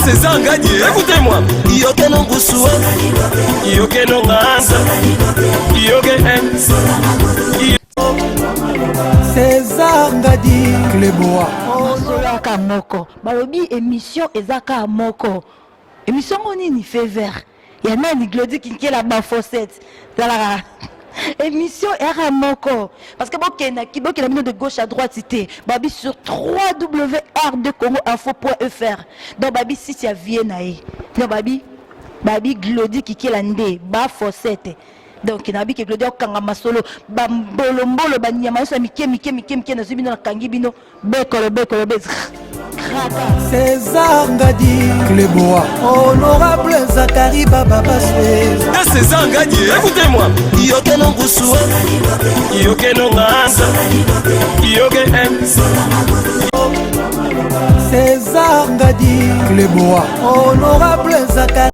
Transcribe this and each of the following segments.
C'est ça, gagné. Écoutez-moi. Yoke no Gusua, Yoke no Ngasa, Yoke César Ngadi Kleboa. Soloaka moko. Balobi émission ezaka moko. Émission on ni fait vert. Il y a même Glody qui est là-bas fossette. Dans émission era moko. Parce que Bokena qui de gauche à droite cité. Babi sur www.r2congoinfo.fr. Donc Babi si tu as Viennaï. Donc Babi Glody qui est là bas fossette. Donc nabi ke Glody okanga masolo bambolo banyama so mike na zibino na kangibino bekolo César Ngadi Kleboa. Honorable Zakari Baba Bassé. César Ngadi, écoutez-moi. Yoke no Gusua, Yoke no Ngasa, Yoke César Ngadi Kleboa. Honorable Zakari.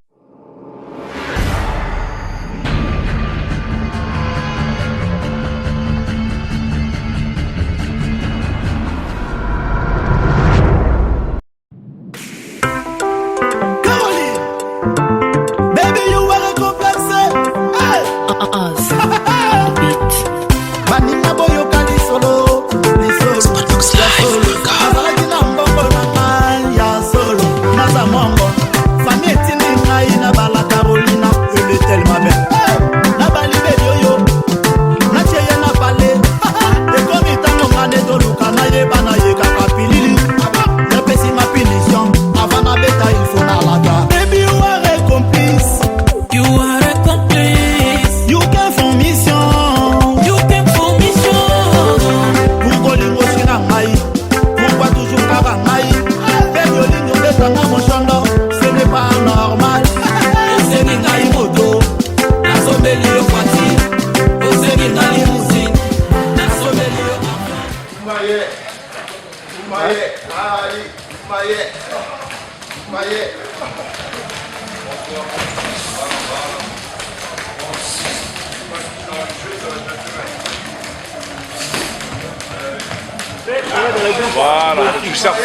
Voilà, tu sers pas.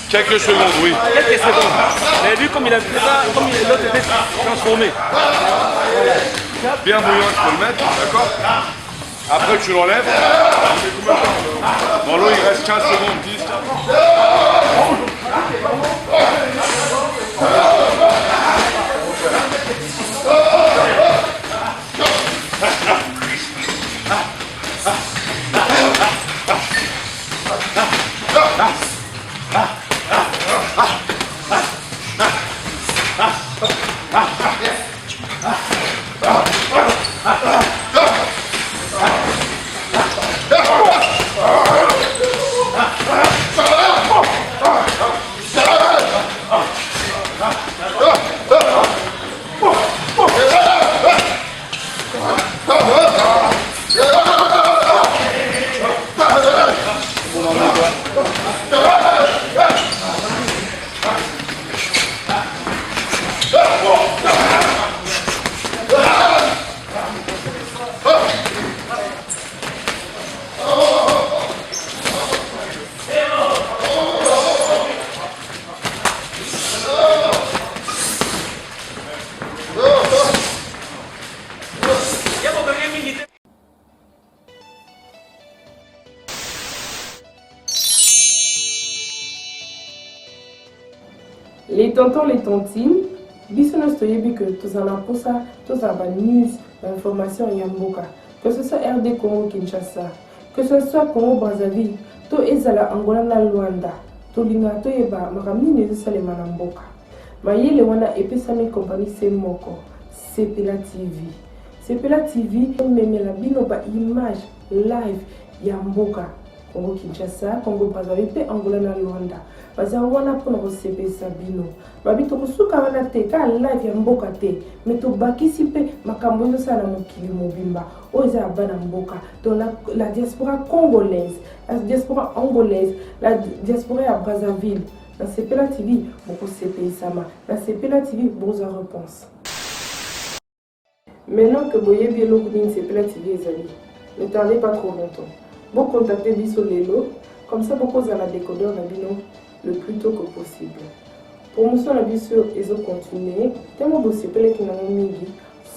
Quelques secondes, oui. Quelques secondes. Vous avez vu comme il a fait ça, comme l'autre était transformé. Bien bouillant, tu peux le mettre, d'accord? Après, tu l'enlèves. Dans l'eau, il reste 15 secondes, 10. Les tontons, les tontines, biso nos toyebi que tous en aposa, tous en news, l'information yamboka. Que ce soit RD Congo Kinshasa, que ce soit Congo Brazzaville, to ezala Angola na Luanda, to linga to yeba makamini nezisa le manamboka. Mayele wana epesami compagnie Semoko, Sepela TV. Sepela TV memela bino ba image live yamboka. Congo Kinshasa, Congo Brazzaville, pe Angola na Luanda. Baza wana pona ko sepesa bino. Babi to kusuka wana te ka live ya mboka te. Mais to bakisi pe makambo yo sana mokili mobimba. Oza bana mboka. Donc la diaspora congolaise, la diaspora angolaise, la diaspora à Brazzaville. Dans Sepela TV, beaucoup sepesa ma. Dans Sepela TV, bonne réponse. Maintenant que boye bien le goût Sepela TV ezali. Ne tardez pas trop longtemps. Vous contactez Biso Lelo, comme ça vous posez à la décodeur d'Abino le plus tôt que possible. Promotion la biso et ont continué. Tellement beau c'est qui n'a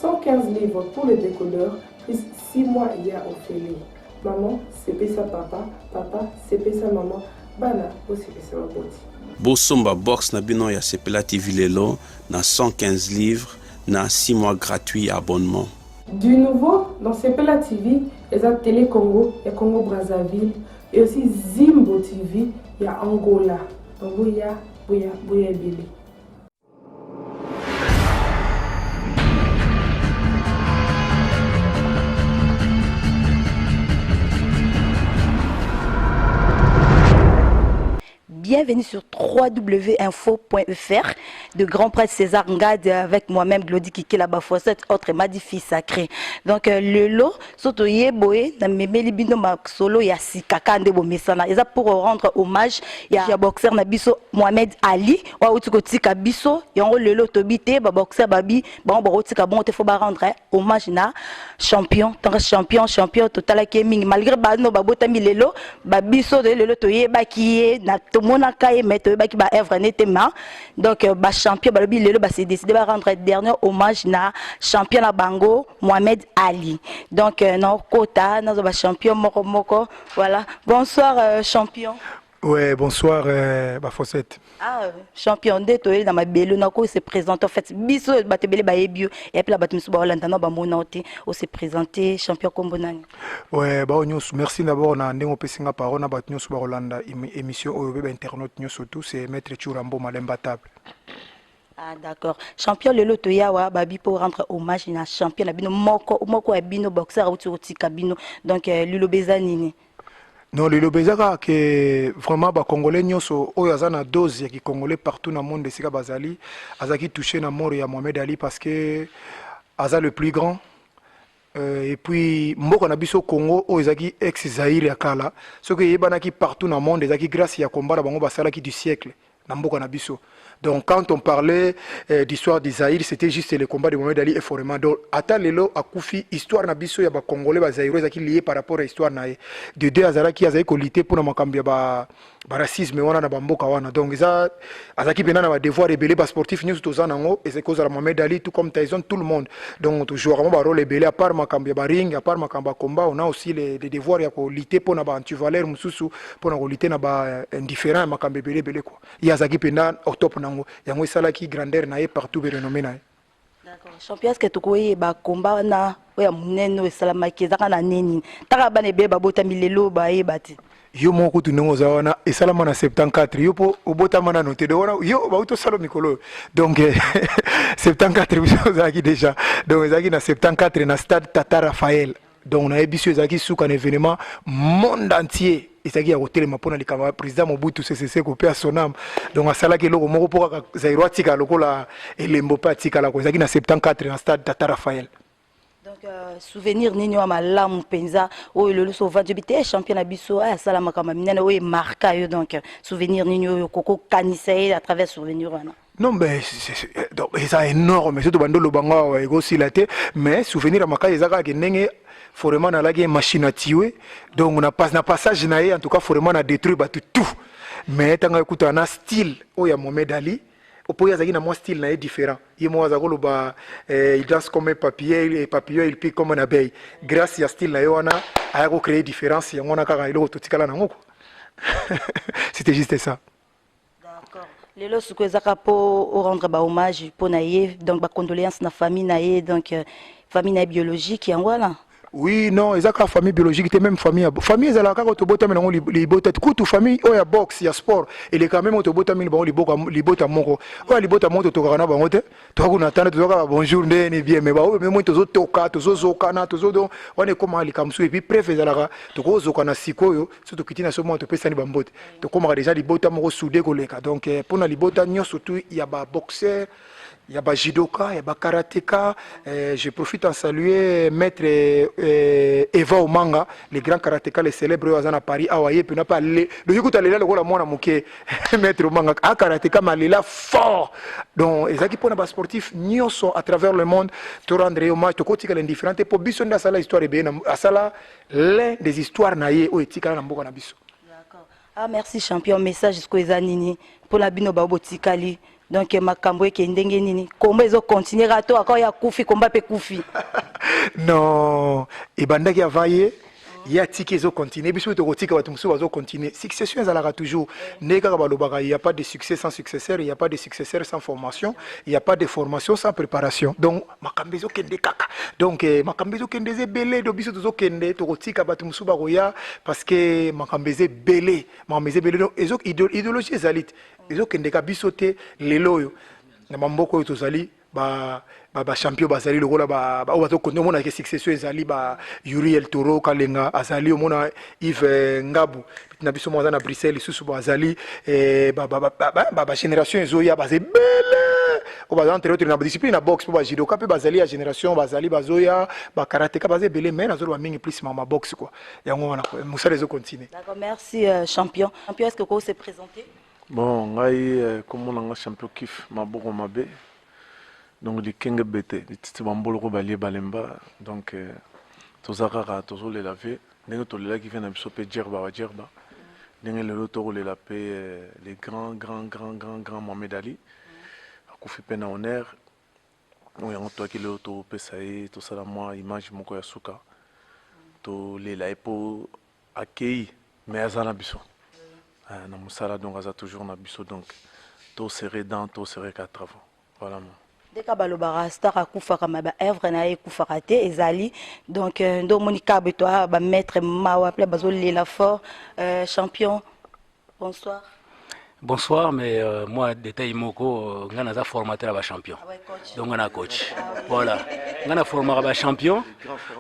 115 livres pour le décodeur, plus 6 mois il y a Ophélie. Maman, c'est ça papa, papa, c'est ça maman, bana, c'est ça boti. Bosomba box na bino ya Sepela TV lelo na 115 livres na 6 mois gratuits abonnement. Du nouveau dans Sepela TV, il y a Télé Congo, il y a Congo Brazzaville et aussi Zimbo TV, il y a Angola. Donc il y a Billy. Bienvenue sur www.info.fr de Grand Prêtre César Ngade avec moi-même Glody Kiki la Bafosette, autre Madifi sacré. Donc le lot surtout yeboé na memeli bino ma solo ya sikaka ndebo mesana. Eza pour rendre hommage ya boxeur na biso Mohamed Ali wa utiko tika biso yango le lot tobité ba boxeur babi ba bo tika bon te faut ba rendre hommage na champion champion total gaming malgré ba no ba botami lelo ba biso de lelo to yeba ki na na kaye mettre ba ki ba œuvre nettement donc ba champion ba lobi lelo ba s'est décidé ba rendre dernier hommage na champion na bango Mohamed Ali donc non kota na ba champion moko voilà bonsoir champion. Ouais, bonsoir Bafosette. Ah, champion de toi dans ma belle na ko se présente en fait biso ba tebele ba yebio et puis la ba tmiso ba Hollande na ba monote au se présenter champion kombonani. Ouais, ba nyos merci d'abord na ndenge opesinga parole na ba nyos ba Hollande émission oyo ba internet nyos surtout c'est maître Churambo Malemba table. Ah d'accord. Champion le loto yawa babi pour rendre hommage na champion na bino moko ya bino boxeur outi kabino donc Lulo Bezanini. Non, le Lobezaka que vraiment ba congolais nyoso oyo azana dose qui congolais partout dans le monde sika bazali azaki touché na mort ya Mohamed Ali parce que aza le plus grand et puis mboka na biso Congo oyo ezaki ex Zaire ya kala ce que yebanaki partout dans le monde ezaki grâce ya combat bango basalaki du siècle na mboka na biso. Donc quand on parlait d'histoire d'Israël, c'était juste le combat de Mohamed Ali et Foreman. Donc ata lelo akufi histoire na biso ya ba congolais ba zaïrois qui lié par rapport à histoire na de deux azaraki azaki kolité pour na makambi ba racisme wana na bamboka wana. Donc ça azaki pena na ba devoir rebelle ba sportif nyuso tozana ngo et c'est cause de Mohamed Ali tout comme Tyson tout le monde. Donc toujours ba rôle rebelle à part makambi ba ring, à part makamba combat, on a aussi les devoirs ya ko lutter pour na ba antivaleur mususu pour na ko lutter na ba indifférent makambi belé quoi. Ya azaki pena octobre yango esalaki grandeur na ye partout berenommé na ye. D'accord. Champion est-ce que tokoye ba combat na oya muneno esalamaki ezaka na nini taka bana be babota milelo ba yebati yo moko tu ndongo za wana esalama na 74 yo po obotama na noté de wana yo ba uto salo mikolo donc 74 biso zaki déjà donc ezaki na 74 na stade Tata Raphaël donc na ebiso ezaki suka un événement monde entier ezaki ya hotel mapona likama président Mobutu CCC ko pe son âme donc asala ke loko moko poka zairwa tika lokola elembo pa tika la ko ezaki na 74 na stade Tata Raphaël. Donc souvenir nini wa malamu penza o le sauva jebité champion na biso a sala makama minene o marka yo donc souvenir nini o koko kanisa à travers souvenir wana. Non mais c'est énorme surtout bando lo banga ego silate mais souvenir amaka ezaka ke ndenge Foreman a la machine à tuer donc on a pas na passage naé en tout cas Foreman a détruit tout mais tanga écoute un style o ya Mohamed Ali opoya zaki na moi style naé différent yemo azakolo ba il danse comme un papillon et papillon il pique comme une abeille grâce à style naé wana a créé différence ya ngona kaka iloko totikala nango c'était juste ça. D'accord. Lelo suko ezaka po rendre ba hommage po naé donc ba condoléances na famille naé donc famille naé biologique yango wana. Oui, non, ils ont une famille biologique, même famille. Famille, ils ont les bottes, toute famille, il y a boxe, il y a sport. Et les camés, ils ont les bottes à moko. Les bottes à moko, tu as bonjour, bien, mais même tu as toka, tu as zokana, tu as on est comme les kamsou, et puis bref, ils ont tu as zokana sikoyo, surtout que tu as seulement tu peux s'en bambote. Tu as déjà les bottes à moko soudé, donc pour les bottes à surtout, il y a des boxeurs. Il y a des judoka, il y a des karatéka. Je profite en saluer maître Eva Omanga, les grands karatéka, les célèbres à Paris. Ah ouais, puis on n'a pas le coup d'aller là, le rôle à moi, maître Omanga, un karatéka, mais il est là fort. Donc, les équipes de sportifs, nous sommes à travers le monde, te rendre hommage, te côté l'indifférent, pour bisson dans la histoire et bien, à ça l'un des histoires naïe ou éthiques à la D'accord. Ah merci champion, message jusqu'aux anini pour la bino babo tikali. donc makambo ekendenge nini komba ezo continuer rato akao ya kufi komba pe kufi non ebandaki avaye ya tiki ezo continuer biso tokotika bato mosusu bazo continuer succession ezalaka toujours ndenge kaka balobaka il y a pas de succès sans successeur, il y a pas de successeur sans formation, il y a pas de formation sans préparation. Donc makambo ezokende kaka donc makambo ezokende ezebele do biso tozokende tokotika bato mosusu bakoya parce que makambo ezebele donc ezo idéologie ezali te ezokende ka biso te lelo oyo na mamboko oyo tozali ba champion bazali lokola o bato konde mona ke succession ezali ba Yuri El Toro Kalenga azali mona Yves Ngabu na biso mona na Bruxelles susu bazali ba génération ezoya bazebele o ba entre autres na discipline na boxe ba judoka pe bazali ya génération bazali bazoya ba karatéka bazebele mais nazo ba mingi plus ma boxe quoi yango wana musala ezo continuer. D'accord, merci champion. Champion, est-ce que vous se présenter? Bon, ngai comme on a champion kif maboko mabe. Donc les kenge bete, les titi bambolo ko balie balemba, donc tozakara tozo le laver, nengo to le la qui vient na biso pe djerba wa djerba. Nengo le loto le la pe les grands Mohamed Ali. Akufi pe na honneur. On yango to ki le loto pe sai to sala moi image moko ya suka. To le la epo accueilli mais azana biso. Na musala donc aza toujours na biso donc to serré dans to serré ka travaux. Voilà moi. Deka balobara star akufaka ma ba œuvre na ekufaka te ezali donc ndo monika betoa ba maître mawa ple bazolela fort champion. Bonsoir. Bonsoir, mais moi détail moko ngana za formateur ba champion. Donc ngana coach. Voilà. Ngana former ba champion.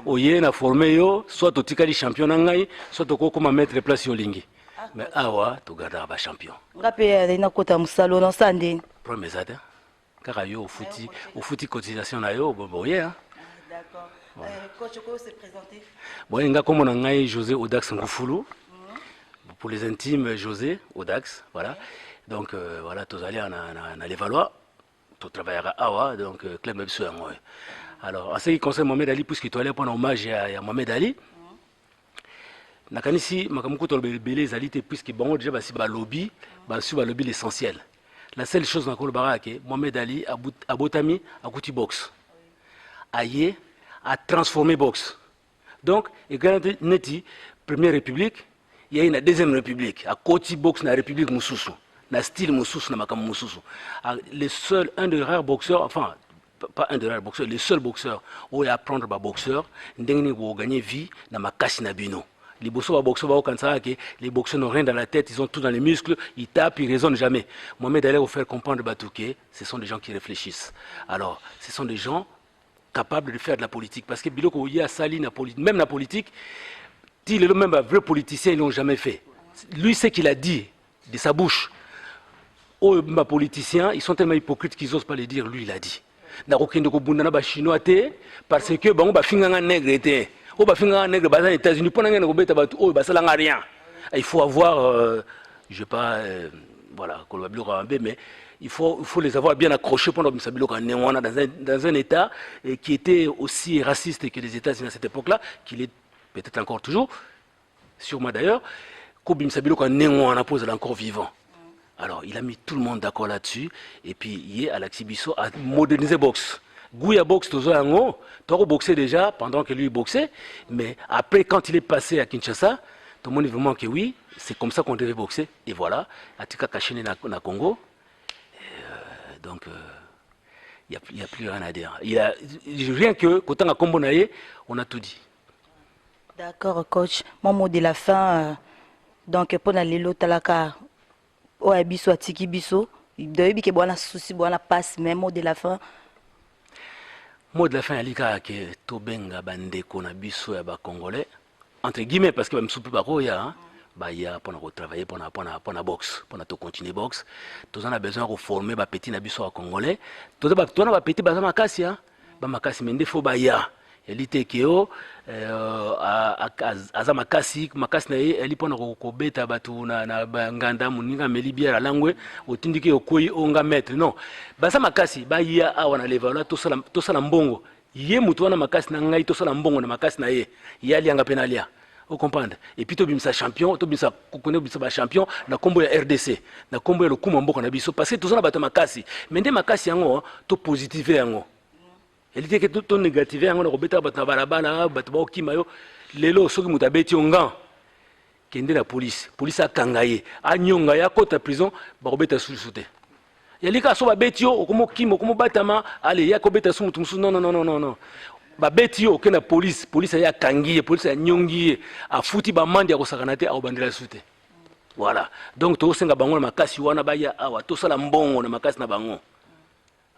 Oye na former yo soit otikali champion ngai soit okoma mettre place yo lingi. Mais awa to garder ba champion. Ngape na kota musalo na sande. Premier zate. Car yo au fouti cotisation na yo bon yeah. D'accord. Coach ko se présenter. Bon nga comme on a José Odax Ngufulu. Pour les intimes José Odax, voilà. Donc voilà, tous allés en les Valois, tout travaillera awa donc Clem Mebsou. Alors en ce qui concerne Mohamed Ali, puisqu'il doit aller prendre hommage à Mohamed Ali. Nakanisi makamuko to belé zalité puisque bon déjà basi ba lobby, basi ba lobby l'essentiel. La seule chose dans le baraque, Mohamed Ali a botami a couti boxe. Aïe a transformé boxe. Donc, et quand neti première république, il y a une deuxième république. À côté boxe na république Moussoussou, na style Moussoussou na makam Moussoussou. Le seul un des rares boxeurs, enfin pas un des rares boxeurs, le seul boxeur où il apprendre ba boxeur, ndengni wo gagner vie na makasi na bino. Les boxeurs les boxeurs n'ont rien dans la tête, ils ont tout dans les muscles, ils tapent, ils ne raisonnent jamais. Mohamed Ali vous faire comprendre Batouké, ce sont des gens qui réfléchissent. Alors, ce sont des gens capables de faire de la politique. Parce que Biloko Ouya Sali, même la politique, même un vrai politicien, ils n'ont jamais fait. Lui, ce qu'il a dit de sa bouche, aux politiciens, ils sont tellement hypocrites qu'ils n'osent pas le dire, lui, il a dit. Parce que, bon, nègre États-Unis, rien. Il faut avoir, je ne sais pas, voilà, mais il faut les avoir bien accrochés pendant dans un État qui était aussi raciste que les États-Unis à cette époque-là, qu'il est peut-être encore toujours, sûrement d'ailleurs, Kobim Sabilo quand Néouana pose encore vivant. Alors il a mis tout le monde d'accord là-dessus, et puis il est à l'Axibiso à moderniser boxe. Gouya boxe Tozoango, Toro boxait déjà pendant que lui boxait, mais après quand il est passé à Kinshasa, tout le monde dit vraiment que oui, c'est comme ça qu'on devait boxer, et voilà, Atika Kachene na Congo, donc il n'y a plus rien à dire. Rien que, quand on a Combo Naye, on a tout dit. D'accord, coach. Mon mot de la fin, donc pour aller l'autre, au abisso, à Tiki Bisso, il doit y avoir un souci, un passe, mais mot de la fin. Mot de la fin, il y a que Tobenga Bande Konabiso et Congolais, entre guillemets, parce que même sous Pibaro, il y a. Il y a pour travailler pour la boxe, pour continuer boxe. Tous on a besoin de former les petits nabiso à Congolais. Tous on a petit bazar makasi hein. Ba makasi mende fo ba ya. Elite keo azamakasi makasi na eli pona ko beta batu na nganda muninga melibia la langwe otindiki okoi onga maître non. Bazar makasi ba ya awana level to sala mbongo. Ye mutu wana makasi na ngai to sala mbongo na makasi na ye. Yali anga penalia. Vous comprenez? Et puis, tu as champion, tu as champion, na combo ya RDC, na combo ya le Kumambo na biso, parce que tout ça na makasi. Mais des makasi yango, tu positif yango. Elle dit que tout négatif yango na robeta batna barabana, batba okimayo, lelo soki mutabeti ongan. Kende la police a kangaye, a nyonga ya kota prison, ba robeta sous-souté. Yalika so ba betio, okomo kimo, okomo batama, allez, ya ko beta sous mutumsu, non. Ba betio ke na police ya kangiye, police ya nyongiye, a futi ba mandi ya kosakanate a obandela sute. Voilà. Donc to senga bango na makasi wana ba ya awa, to sala mbongo na makasi na bango.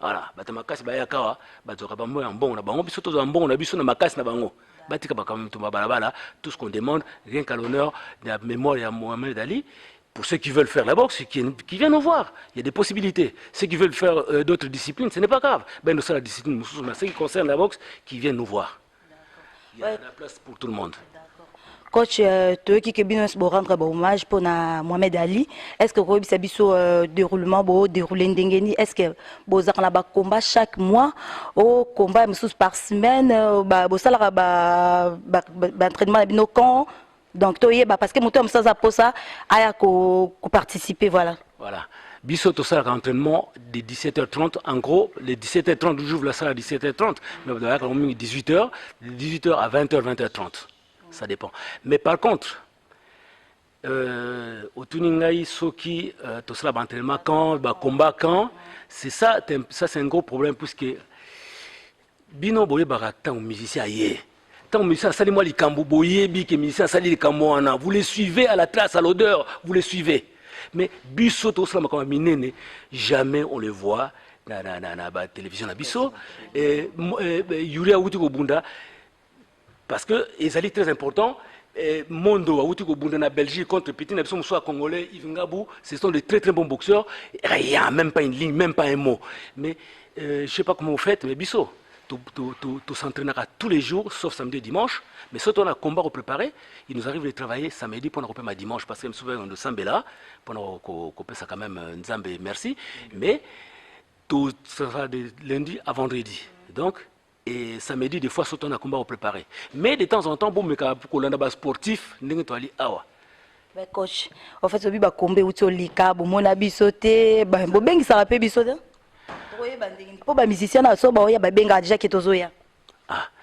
Voilà, bata makasi ba ya kawa, ba zoka ba mbongo na bango, biso to zo mbongo na biso na makasi na bango. Batika ba kamtu ba balabala, tout ce qu'on demande rien qu'à l'honneur de la mémoire de Mohamed Ali. Pour ceux qui veulent faire la boxe, qui viennent nous voir, il y a des possibilités. Ceux qui veulent faire d'autres disciplines, ce n'est pas grave. Ben, nous sommes la discipline, ceux qui concernent la boxe, qui viennent nous voir. Il y a de la place pour tout le monde. Coach, tu qui bien rendre hommage pour Mohamed Ali. Est-ce que vous avez déroulement, déroulé ndengeni? Est-ce que vous avez un combat chaque mois, au combat par semaine, vous avez un entraînement dans camp? Donc, parce que mon temps ça pour ça, à participer, voilà. Voilà. Biso to ça entraînement de 17h30. En gros, les 17h30 j'ouvre la salle à 17h30, mais vous avez 18h, de 18h à 20h, 20h30. Ça dépend. Mais par contre, au Tuningai, Soki, tout ça entraînement quand, combat quand, c'est ça c'est un gros problème puisque bino boye barata au musicien yé. Tant musicien sali moi les kambo boye bi que musicien sali les kambo ana, vous les suivez à la trace, à l'odeur, vous les suivez. Mais biso to ça comme minene, jamais on les voit na télévision na biso et Yuria Wuti Bunda parce que ils allaient très important. Mondo Wuti Bunda na Belgique contre Petit Nepson soit congolais, Yves Ngabou, ce sont de très très bons boxeurs. Rien, même pas une ligne, même pas un mot. Mais je sais pas comment vous faites, mais biso tout s'entraînera tous les jours, sauf samedi et dimanche. Mais surtout on a un combat à préparer, il nous arrive de travailler samedi pour nous dimanche, parce que je me souviens de Sambela, pour nous couper ça quand même, Nzambe, merci. Mais tout ça va de lundi à vendredi. Donc, et samedi, des fois, surtout on a un combat à préparer. Mais de temps en temps, bon, mais quand on a un sportif, on a awa. Coach, en fait, on a combat où tu as lika, bon, on a bisoté, bon, ben, ça rappelle bisoté.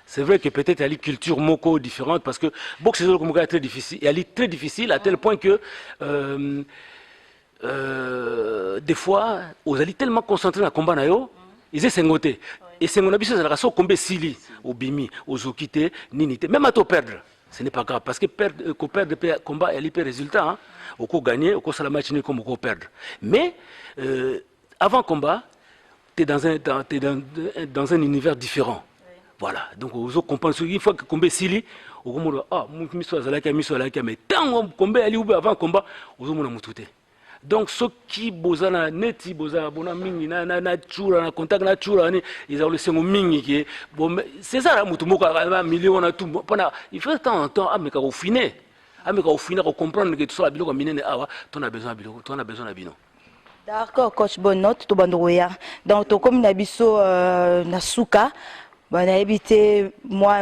C'est vrai que peut-être il y a une culture moko différente parce que boxe est très difficile. Elle est très difficile à tel point que des fois, vous allez tellement concentrer dans le combat, ils essaient de s'engoter. Et c'est mon habitude, c'est la raison combat sili, au bimi, aux okite, ninite, même à tout perdre. Ce n'est pas grave parce que perdre le combat, il y a des résultats. On peut gagner, on peut se la match comme on peut perdre. Mais avant combat, tu es dans un univers différent. Voilà. Donc, vous comprenez, une fois que le combat est sili, vous comprenez, mais tant que le combat est avant le combat, vous comprenez tout. Donc, ceux qui bozana neti bozana bona mingi na chura na contact na chura ni ils ont le sengo mingi bon c'est ça la mutumo ka million na tout pendant il faut temps en temps ameka au finer ko comprendre que tout ça biloko minene awa ton a besoin biloko ton a besoin na bino. D'accord, coach, bonne note, tout bandoya. Donc, tu comme nabiso nasuka, bah n'habité moi,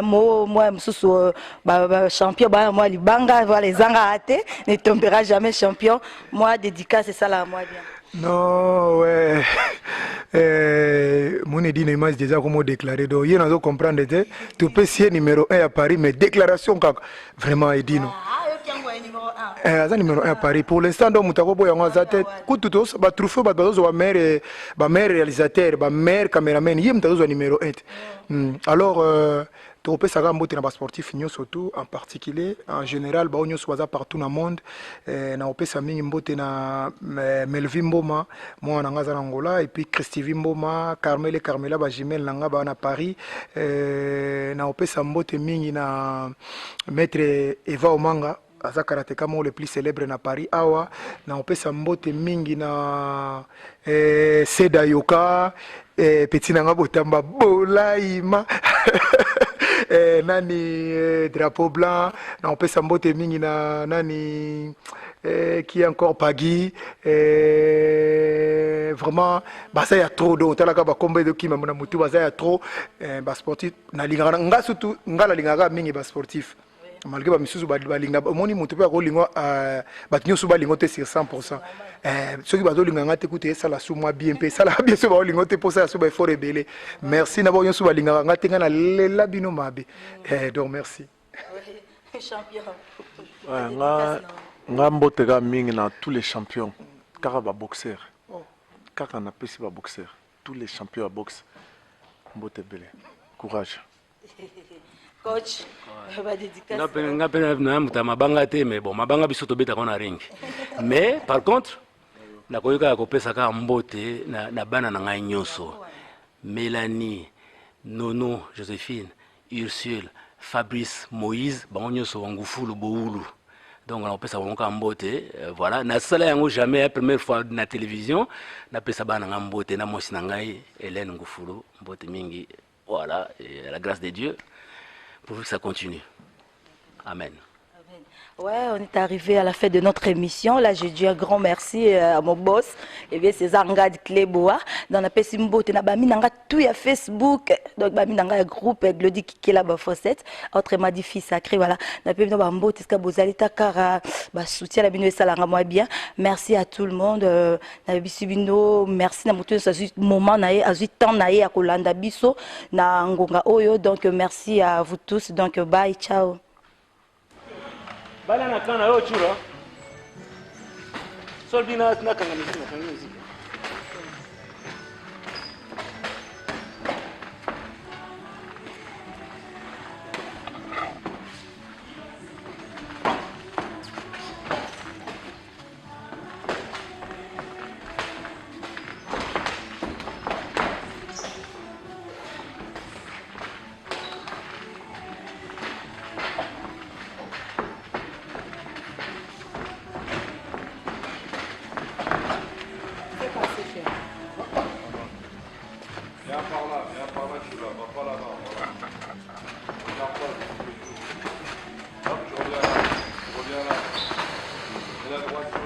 champion, bah moi les banga, voilà les zangaraté, ne tombera jamais champion. Moi, dédicace, c'est ça là, moi bien. Non, ouais. Mon édit n'image déjà comment déclarer. Donc, il y a un comprendre, tu peux signer numéro 1 à Paris, mais déclaration, vraiment, Eddy, non. Numéro 1 à Paris. Pour l'instant, donc, Moutakobo, il y a un tête. Tout ça, trophée, meilleur réalisateur, meilleur caméraman, il y a un numéro 1. Alors, tu peux savoir que les sportifs, surtout en particulier, en général, nous sommes partout dans le monde. Nous peux savoir Melvin Mboma, moi en Angola, et puis Christy Mboma, Carmel et Carmela, Jimel à Paris. Nous peux savoir Maître Eva Omanga. Aza karateka mo le plus célèbre na Paris awa na opesa mbote mingi na Seda Yoka petit nanga botamba bolaima nani drapeau blanc na opesa mbote mingi na nani qui est encore Pagui vraiment ça y a trop de talaka ba combat de qui mamuna mutu ça y a trop ba sportif na lingara nga surtout nga la lingara mingi ba sportif. malgré bamisusu balinga omoni moto mpe akolinga bato nyonso balinga te sur 100%. Soki bazolinganga te kuta esala su mwa bien mpe esalaka bien so baolinga te mpo osala so baeffort ebele. Merci na bao nyonso balingaka nga te nga nalela bino mabe. Donc merci. Nga mbote ka mingi na tous les champions kaka baboxeur kaka napesi baboxeur tous les champions ya boxe mbote ebele courage. Coach, nga pena na muta mabanga te mais bon mabanga biso tobeta kona ring. Mais par contre nakoyoka kopesa ka mbote na bana na ngai nyonso. Mélanie, Nono, Joséphine, Ursule, Fabrice, Moïse, bango nyonso wangufulu boulu. Donc on appelle ça un mbote, voilà. Na sala yango jamais la première fois na télévision, na pesa bana nga mbote na mosi na ngai Hélène Ngufulu, mbote mingi. Voilà, et la grâce de Dieu pour que ça continue. Amen. Ouais, on est arrivé à la fin de notre émission. Là, je dis un grand merci à mon boss, et bien César Ngadi Kleboa. Dans la Pessimbo, tu n'as pas mis tout à Facebook. Donc, bah, mis dans un groupe, Glody qui est là, bah, Fossette. Autrement dit, fils sacré, voilà. N'a pas mis dans un beau, t'es qu'à Bozalita, car, bah, soutien la bino et salanga moi bien. Merci à tout le monde. Na bisubino, merci na mutu ça moment nae, azu temps nae à Kolanda biso, na ngonga oyo. Donc, merci à vous tous. Donc, bye, ciao. Bala na kana yo chura. Solbina na kanga muziki. Reviens là. Et la droite.